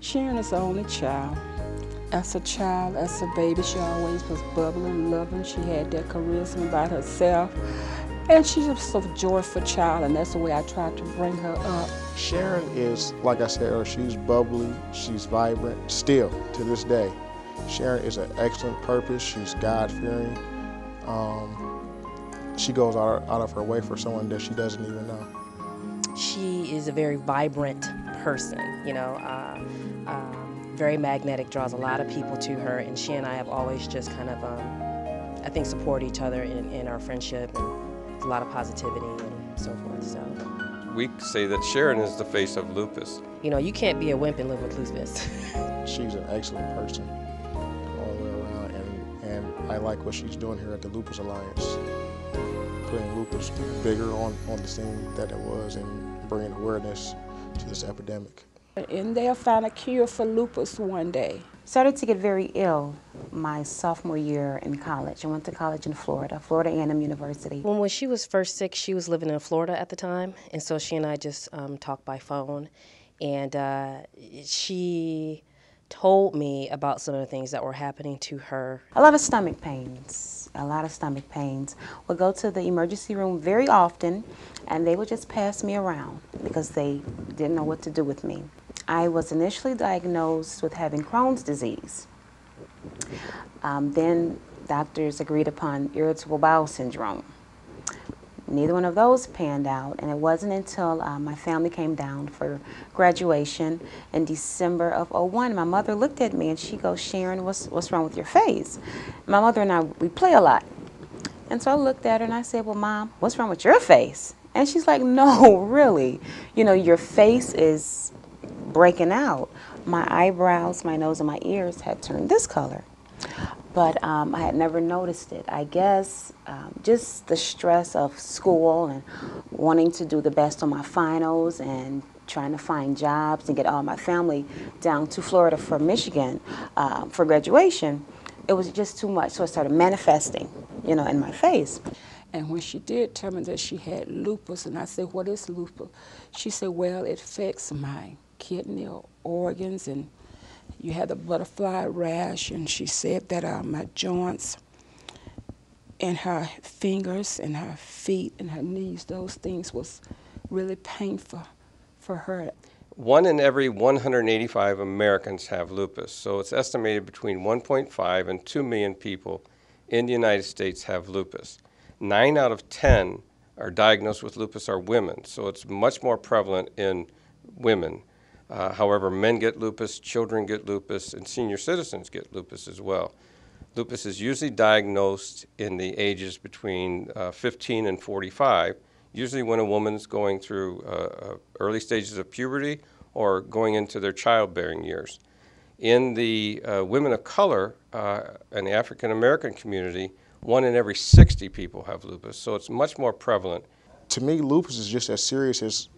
Sharon is the only child. As a child, as a baby, she always was bubbling, loving. She had that charisma about herself. And she's just a joyful child, and that's the way I tried to bring her up. Sharon is, like I said earlier, she's bubbly, she's vibrant, still to this day. Sharon is an excellent purpose, she's God-fearing. She goes out of her way for someone that she doesn't even know. She is a very vibrant person, very magnetic, draws a lot of people to her, and she and I have always just kind of, I think, support each other in our friendship, and a lot of positivity and so forth. So we say that Sharon is the face of lupus. You can't be a wimp and live with lupus. She's an excellent person all the way around, and I like what she's doing here at the Lupus Alliance, putting lupus bigger on the scene than it was and bringing awareness to this epidemic. And they'll find a cure for lupus one day. Started to get very ill my sophomore year in college. I went to college in Florida A&M University. When she was first sick, she was living in Florida at the time, and so she and I just talked by phone, and she told me about some of the things that were happening to her. A lot of stomach pains. Would go to the emergency room very often, and they would just pass me around because they didn't know what to do with me. I was initially diagnosed with having Crohn's disease. Then doctors agreed upon irritable bowel syndrome. Neither one of those panned out, and it wasn't until my family came down for graduation in December of '01. My mother looked at me and she goes, "Sharon, what's wrong with your face?" My mother and I, we play a lot. And so I looked at her and I said, "Well, Mom, what's wrong with your face?" And she's like, "No, really. Your face is breaking out." My eyebrows, my nose, and my ears had turned this color. But I had never noticed it. I guess just the stress of school and wanting to do the best on my finals and trying to find jobs and get all my family down to Florida from Michigan for graduation, it was just too much. So it started manifesting, in my face. And when she did tell me that she had lupus, and I said, "What is lupus?" She said, "Well, it affects my kidney or organs, and you had the butterfly rash," and she said that my joints and her fingers and her feet and her knees, those things was really painful for her. 1 in every 185 Americans have lupus, so it's estimated between 1.5 and 2 million people in the United States have lupus. 9 out of 10 are diagnosed with lupus are women, so it's much more prevalent in women. However, men get lupus, children get lupus, and senior citizens get lupus as well. Lupus is usually diagnosed in the ages between 15 and 45, usually when a woman's going through early stages of puberty or going into their childbearing years. In the women of color and the African American community, 1 in every 60 people have lupus, so it's much more prevalent. To me, lupus is just as serious as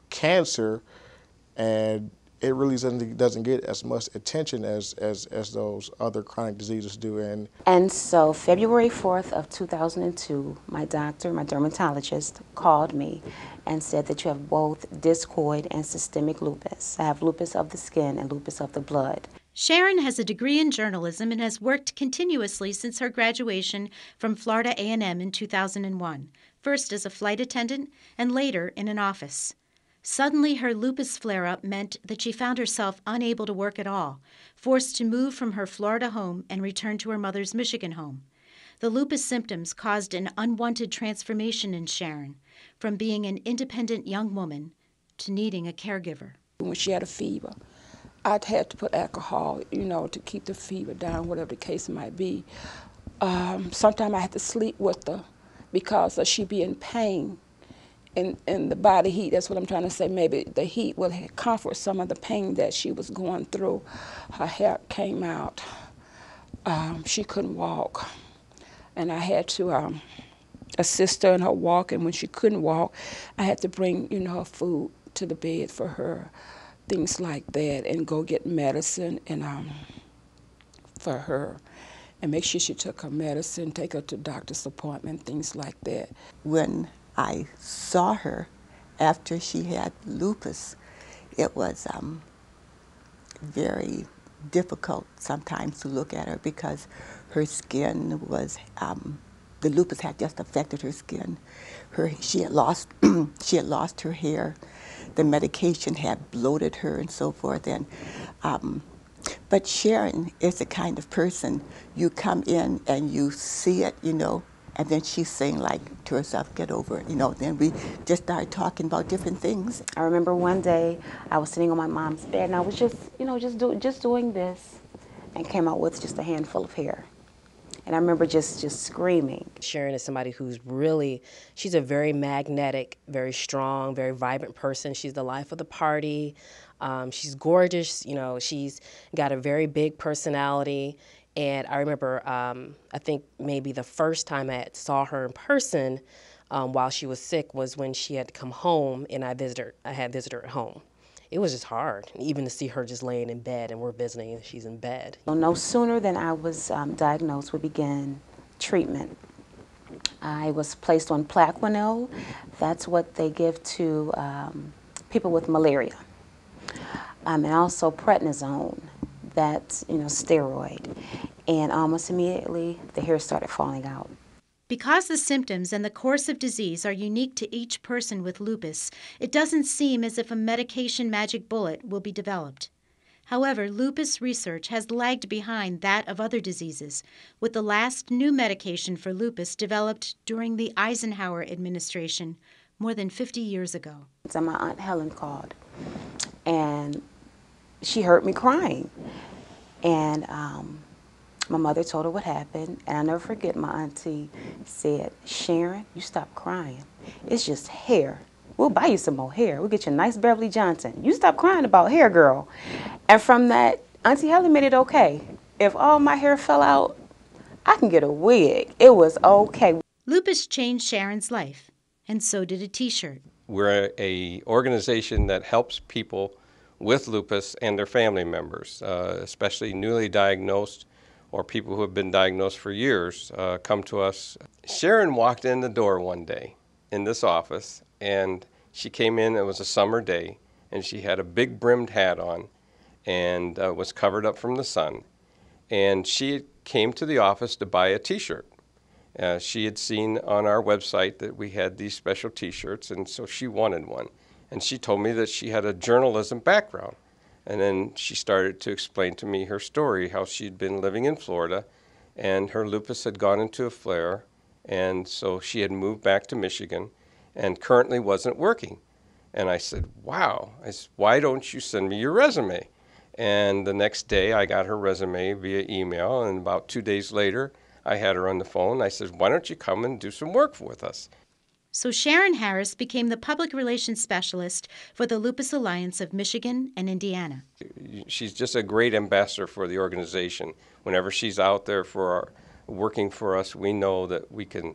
cancer, and it really doesn't get as much attention as those other chronic diseases do. And so February 4th of 2002, my doctor, my dermatologist, called me and said that you have both discoid and systemic lupus. I have lupus of the skin and lupus of the blood. Sharon has a degree in journalism and has worked continuously since her graduation from Florida A&M in 2001, first as a flight attendant and later in an office. Suddenly, her lupus flare-up meant that she found herself unable to work at all, forced to move from her Florida home and return to her mother's Michigan home. The lupus symptoms caused an unwanted transformation in Sharon, from being an independent young woman to needing a caregiver. When she had a fever, I'd had to put alcohol, to keep the fever down, whatever the case might be. Sometimes I had to sleep with her because she'd be in pain. And the body heat, that's what I'm trying to say. Maybe the heat will comfort some of the pain that she was going through. Her hair came out. She couldn't walk. And I had to assist her in her walk. And when she couldn't walk, I had to bring, her food to the bed for her, things like that, and go get medicine and for her. And make sure she took her medicine, take her to doctor's appointment, things like that. When I saw her after she had lupus, it was very difficult sometimes to look at her because her skin was, the lupus had just affected her skin. She had lost, she had lost her hair. The medication had bloated her and so forth. And but Sharon is the kind of person you come in and you see it, you know, and then she's saying like to herself, get over it, you know. Then we just started talking about different things. I remember one day I was sitting on my mom's bed and I was just, you know, just doing this, and came out with just a handful of hair. And I remember just screaming. Sharon is somebody who's really, she's a very magnetic, very strong, very vibrant person. She's the life of the party. She's gorgeous, you know, she's got a very big personality. And I remember, I think maybe the first time I saw her in person while she was sick was when she had to come home and I had visited her at home. It was just hard, even to see her just laying in bed and we're visiting and she's in bed. No sooner than I was diagnosed, we began treatment. I was placed on Plaquenil. That's what they give to people with malaria. And also prednisone, that's, you know, steroid. And almost immediately, the hair started falling out. Because the symptoms and the course of disease are unique to each person with lupus, it doesn't seem as if a medication magic bullet will be developed. However, lupus research has lagged behind that of other diseases, with the last new medication for lupus developed during the Eisenhower administration more than 50 years ago. So my Aunt Helen called, and she heard me crying. And my mother told her what happened, and I'll never forget my auntie said, Sharon, you stop crying. It's just hair. We'll buy you some more hair. We'll get you a nice Beverly Johnson. You stop crying about hair, girl. And from that, Auntie Helen made it okay. If all my hair fell out, I can get a wig. It was okay. Lupus changed Sharon's life, and so did a t-shirt. We're an organization that helps people with lupus and their family members, especially newly diagnosed or people who have been diagnosed for years, come to us. Sharon walked in the door one day in this office, and she came in, it was a summer day, and she had a big brimmed hat on and was covered up from the sun. And she came to the office to buy a t-shirt. She had seen on our website that we had these special t-shirts, and so she wanted one. And she told me that she had a journalism background. And then she started to explain to me her story, how she'd been living in Florida, and her lupus had gone into a flare, and so she had moved back to Michigan and currently wasn't working. And I said, wow, why don't you send me your resume? And the next day I got her resume via email, and about 2 days later I had her on the phone. I said, why don't you come and do some work with us? So Sharon Harris became the public relations specialist for the Lupus Alliance of Michigan and Indiana. She's just a great ambassador for the organization. Whenever she's out there working for us, we know that we can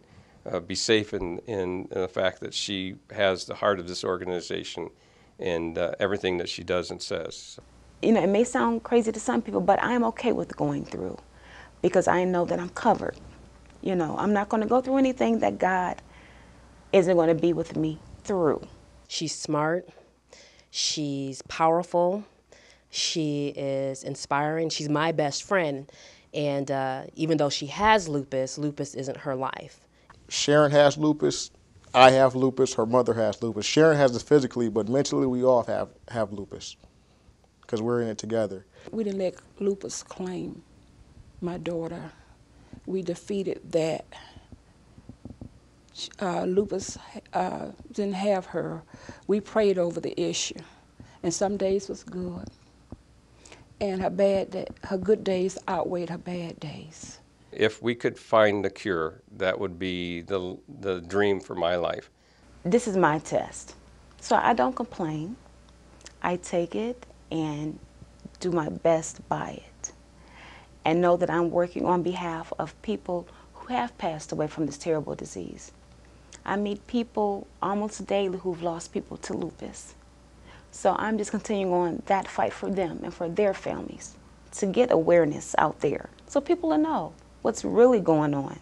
be safe in the fact that she has the heart of this organization and everything that she does and says. You know, it may sound crazy to some people, but I'm okay with going through because I know that I'm covered. You know, I'm not going to go through anything that God isn't going to be with me through. She's smart, she's powerful, she is inspiring, she's my best friend, and even though she has lupus, lupus isn't her life. Sharon has lupus, I have lupus, her mother has lupus. Sharon has it physically, but mentally we all have lupus because we're in it together. We didn't let lupus claim my daughter. We defeated that. Lupus didn't have her. We prayed over the issue, and some days was good, and her good days outweighed her bad days. If we could find the cure, that would be the dream for my life. This is my test, so I don't complain. I take it and do my best by it, and know that I'm working on behalf of people who have passed away from this terrible disease. I meet people almost daily who've lost people to lupus. So I'm just continuing on that fight for them and for their families to get awareness out there so people will know what's really going on.